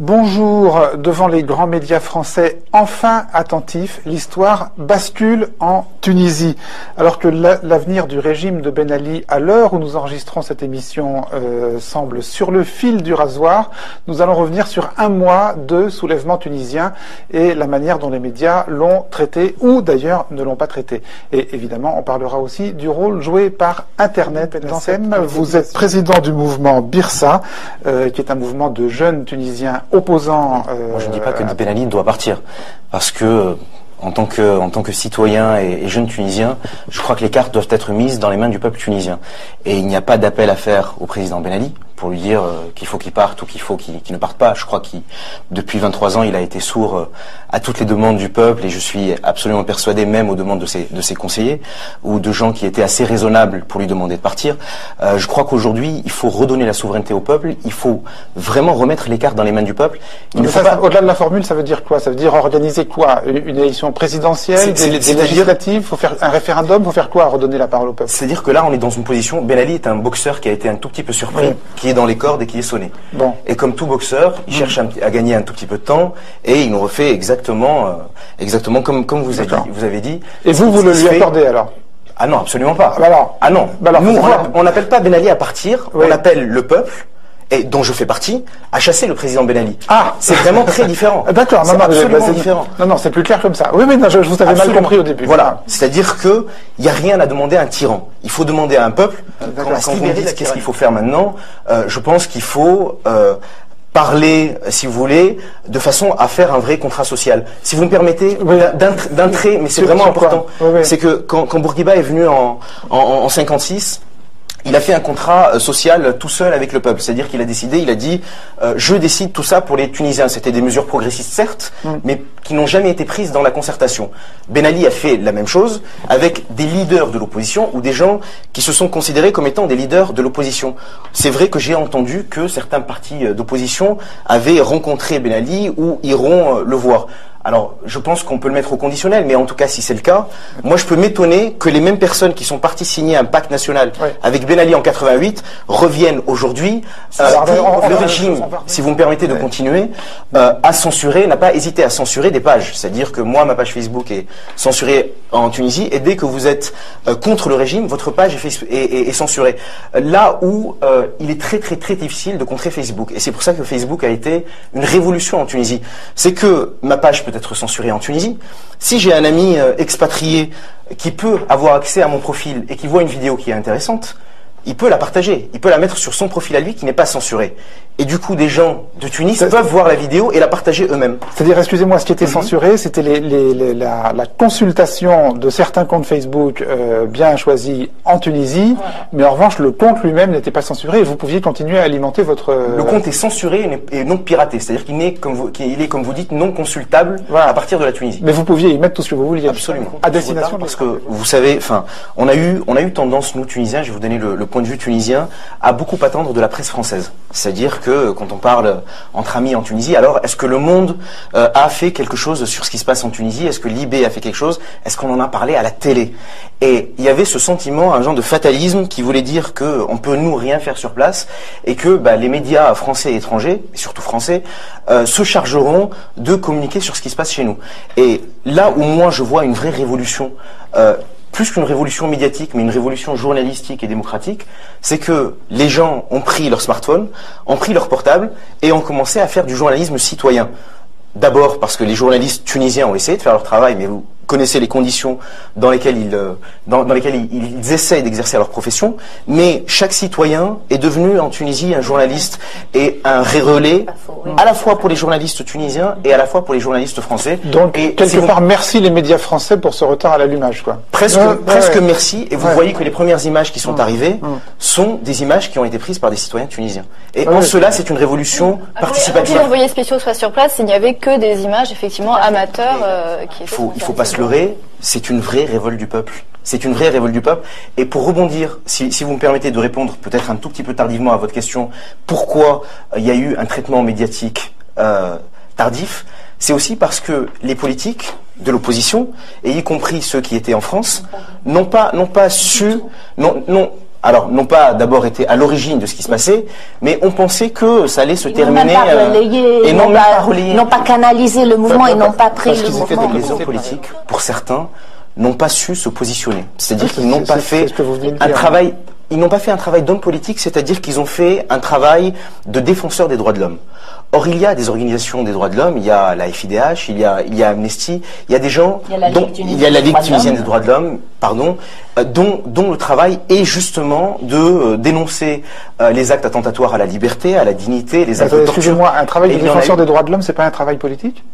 Bonjour, devant les grands médias français enfin attentifs, l'histoire bascule en Tunisie. Alors que l'avenir du régime de Ben Ali, à l'heure où nous enregistrons cette émission, semble sur le fil du rasoir, nous allons revenir sur un mois de soulèvement tunisien et la manière dont les médias l'ont traité ou d'ailleurs ne l'ont pas traité. Et évidemment, on parlera aussi du rôle joué par Internet. Vous êtes président du mouvement Birsa, qui est un mouvement de jeunes Tunisiens opposants. Moi, je ne dis pas que Ben Ali doit partir, parce que en tant que citoyen et jeune Tunisien, je crois que les cartes doivent être mises dans les mains du peuple tunisien. Et il n'y a pas d'appel à faire au président Ben Ali pour lui dire qu'il faut qu'il parte ou qu'il faut qu'il ne parte pas. Je crois qu'il, depuis 23 ans, il a été sourd à toutes les demandes du peuple, et je suis absolument persuadé, même aux demandes de ses conseillers ou de gens qui étaient assez raisonnables pour lui demander de partir. Je crois qu'aujourd'hui, il faut redonner la souveraineté au peuple. Il faut vraiment remettre les cartes dans les mains du peuple. Au-delà de la formule, ça veut dire quoi? Ça veut dire organiser quoi? Une élection présidentielle, des législatives? Faut faire un référendum? Faut faire quoi? Redonner la parole au peuple? C'est-à-dire que là, on est dans une position. Ben Ali est un boxeur qui a été un tout petit peu surpris, qui est dans les cordes et qui est sonné. Bon. Et comme tout boxeur, il cherche à gagner un tout petit peu de temps, et il nous refait exactement comme vous avez dit. Et vous le lui accordez alors? Ah non, absolument pas. Ah non. Nous, on n'appelle pas Ben Ali à partir, on appelle le peuple, et dont je fais partie, à chasser le président Ben Ali. Ah, c'est vraiment très différent. D'accord, c'est absolument différent. Non, c'est plus clair comme ça. Oui, mais non, je vous avais mal compris au début. Voilà, c'est-à-dire que il n'y a rien à demander à un tyran. Il faut demander à un peuple. Quand vous me dites qu'est-ce qu'il faut faire maintenant, je pense qu'il faut parler, si vous voulez, de façon à faire un vrai contrat social. Si vous me permettez, d'un trait, mais c'est vraiment important, c'est que quand Bourguiba est venu en 56, il a fait un contrat social tout seul avec le peuple. C'est-à-dire qu'il a décidé, il a dit je décide tout ça pour les Tunisiens. C'était des mesures progressistes, certes, mais qui n'ont jamais été prises dans la concertation. Ben Ali a fait la même chose avec des leaders de l'opposition ou des gens qui se sont considérés comme étant des leaders de l'opposition. C'est vrai que j'ai entendu que certains partis d'opposition avaient rencontré Ben Ali ou iront le voir. Alors, je pense qu'on peut le mettre au conditionnel, mais en tout cas, si c'est le cas, moi je peux m'étonner que les mêmes personnes qui sont parties signer un pacte national avec Ben Ali en 88 reviennent aujourd'hui. Le régime, si vous me permettez de continuer, a censuré, n'a pas hésité à censurer des pages. C'est-à-dire que moi, ma page Facebook est censurée en Tunisie, et dès que vous êtes contre le régime, votre page est censurée. Là où il est très difficile de contrer Facebook. Et c'est pour ça que Facebook a été une révolution en Tunisie. C'est que ma page peut être censurée en Tunisie. Si j'ai un ami expatrié qui peut avoir accès à mon profil et qui voit une vidéo qui est intéressante, il peut la partager, il peut la mettre sur son profil à lui qui n'est pas censuré. Et du coup, des gens de Tunis peuvent voir la vidéo et la partager eux-mêmes. C'est-à-dire, excusez-moi, ce qui était censuré, c'était la consultation de certains comptes Facebook bien choisis en Tunisie, mais en revanche, le compte lui-même n'était pas censuré et vous pouviez continuer à alimenter votre... Le compte est censuré et non piraté, c'est-à-dire qu'il est, comme vous dites, non consultable à partir de la Tunisie. Mais vous pouviez y mettre tout ce que vous vouliez. Absolument. À destination parce que, vous savez, on a eu tendance, nous, Tunisiens, je vais vous donner le point de vue tunisien, à beaucoup attendre de la presse française. C'est-à-dire que quand on parle entre amis en Tunisie, alors est-ce que Le Monde a fait quelque chose sur ce qui se passe en Tunisie? Est-ce que Libé a fait quelque chose? Est-ce qu'on en a parlé à la télé? Et il y avait ce sentiment, un genre de fatalisme qui voulait dire qu'on peut nous rien faire sur place et que les médias français et étrangers, et surtout français, se chargeront de communiquer sur ce qui se passe chez nous. Et là où moi je vois une vraie révolution, plus qu'une révolution médiatique, mais une révolution journalistique et démocratique, c'est que les gens ont pris leur smartphone, ont pris leur portable et ont commencé à faire du journalisme citoyen. D'abord parce que les journalistes tunisiens ont essayé de faire leur travail, mais vous connaissez les conditions dans lesquelles ils essayent d'exercer leur profession, mais chaque citoyen est devenu en Tunisie un journaliste et un relais à la fois pour les journalistes tunisiens et à la fois pour les journalistes français. Donc, quelque part, merci les médias français pour ce retard à l'allumage, quoi. Presque merci, et vous voyez que les premières images qui sont arrivées sont des images qui ont été prises par des citoyens tunisiens. Et en cela, c'est une révolution participative. Si les envoyés spéciaux soient sur place, il n'y avait que des images, effectivement, amateurs qui étaient... Il faut pas se leurrer, c'est une vraie révolte du peuple. C'est une vraie révolte du peuple. Et pour rebondir, si vous me permettez de répondre peut-être un tout petit peu tardivement à votre question, pourquoi il y a eu un traitement médiatique tardif, c'est aussi parce que les politiques de l'opposition, et y compris ceux qui étaient en France, n'ont pas d'abord été à l'origine de ce qui se passait, mais ont pensé que ça allait se terminer et n'ont pas canalisé le mouvement et n'ont pas pris le mouvement. Les hommes politiques, pour certains, n'ont pas su se positionner. C'est-à-dire qu'ils n'ont pas fait un travail. Ils n'ont pas fait un travail d'homme politique, c'est-à-dire qu'ils ont fait un travail de défenseur des droits de l'homme. Or, il y a des organisations des droits de l'homme, il y a la FIDH, il y a Amnesty, il y a des gens, il y a la Ligue tunisienne des droits de l'homme, dont le travail est justement de dénoncer les actes attentatoires à la liberté, à la dignité, les actes de torture. Excusez-moi, un travail de défenseur des droits de l'homme, c'est pas un travail politique ?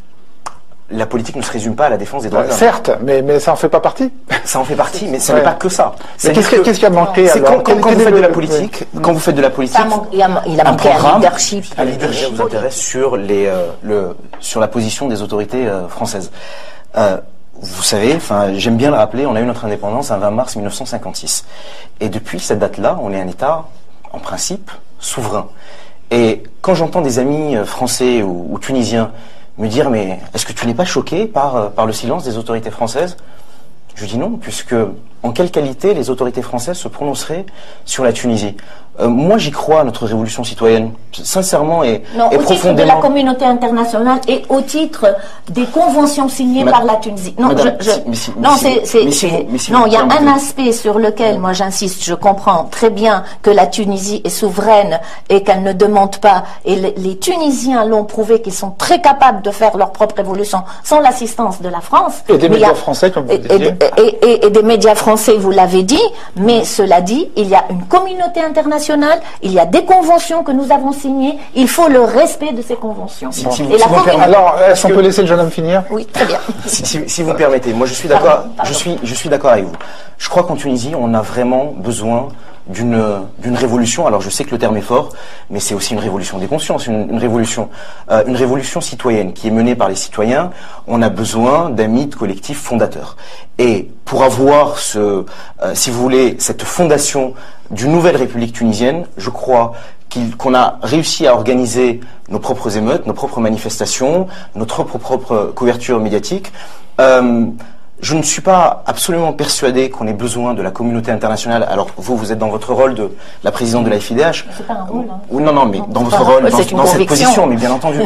La politique ne se résume pas à la défense des droits de l'homme. Certes, mais ça en fait pas partie. Ça en fait partie, mais ce n'est pas que ça. Qu'est-ce qui a manqué alors ? Quand vous faites de la politique, il a manqué un leadership. Un leadership vous intéresse sur sur la position des autorités françaises. Vous savez, j'aime bien le rappeler, on a eu notre indépendance un 20 mars 1956. Et depuis cette date-là, on est un État, en principe, souverain. Et quand j'entends des amis français ou tunisiens me dire, mais est-ce que tu n'es pas choqué par le silence des autorités françaises? Je dis non, puisque en quelle qualité les autorités françaises se prononceraient sur la Tunisie? Moi, j'y crois à notre révolution citoyenne, sincèrement et profondément. Au titre de la communauté internationale et au titre des conventions signées par la Tunisie. Non, il y a un aspect sur lequel, moi, j'insiste. Je comprends très bien que la Tunisie est souveraine et qu'elle ne demande pas. Et les Tunisiens l'ont prouvé qu'ils sont très capables de faire leur propre révolution sans l'assistance de la France. Et des médias français, comme vous disiez. Et des médias français, vous l'avez dit. Mais cela dit, il y a une communauté internationale. Il y a des conventions que nous avons signées. Il faut le respect de ces conventions. Alors, est-ce qu'on peut laisser le jeune homme finir? Oui, très bien. Si vous me permettez, moi je suis d'accord. Je suis d'accord avec vous. Je crois qu'en Tunisie, on a vraiment besoin d'une révolution. Alors je sais que le terme est fort, mais c'est aussi une révolution des consciences, une révolution citoyenne qui est menée par les citoyens. On a besoin d'un mythe collectif fondateur. Et pour avoir si vous voulez, cette fondation d'une nouvelle République tunisienne, je crois qu'on a réussi à organiser nos propres émeutes, nos propres manifestations, notre propre couverture médiatique. Je ne suis pas absolument persuadé qu'on ait besoin de la communauté internationale. Alors vous êtes dans votre rôle de la présidente de la FIDH. C'est pas un rôle. Non, mais dans votre rôle, dans cette position, mais bien entendu.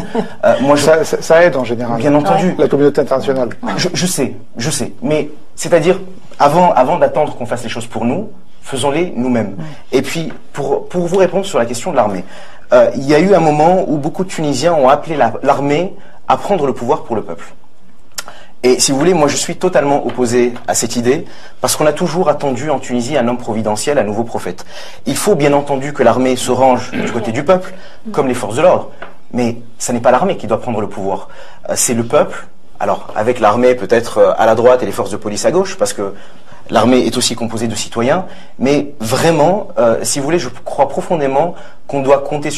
Ça aide en général. Bien entendu. La communauté internationale. Je sais. Mais c'est-à-dire, avant d'attendre qu'on fasse les choses pour nous, faisons-les nous-mêmes. Et puis, pour vous répondre sur la question de l'armée, il y a eu un moment où beaucoup de Tunisiens ont appelé l'armée à prendre le pouvoir pour le peuple. Et si vous voulez, moi je suis totalement opposé à cette idée, parce qu'on a toujours attendu en Tunisie un homme providentiel, un nouveau prophète. Il faut bien entendu que l'armée se range du côté du peuple, comme les forces de l'ordre. Mais ce n'est pas l'armée qui doit prendre le pouvoir. C'est le peuple, alors avec l'armée peut-être à la droite et les forces de police à gauche, parce que l'armée est aussi composée de citoyens, mais vraiment, si vous voulez, je crois profondément qu'on doit compter sur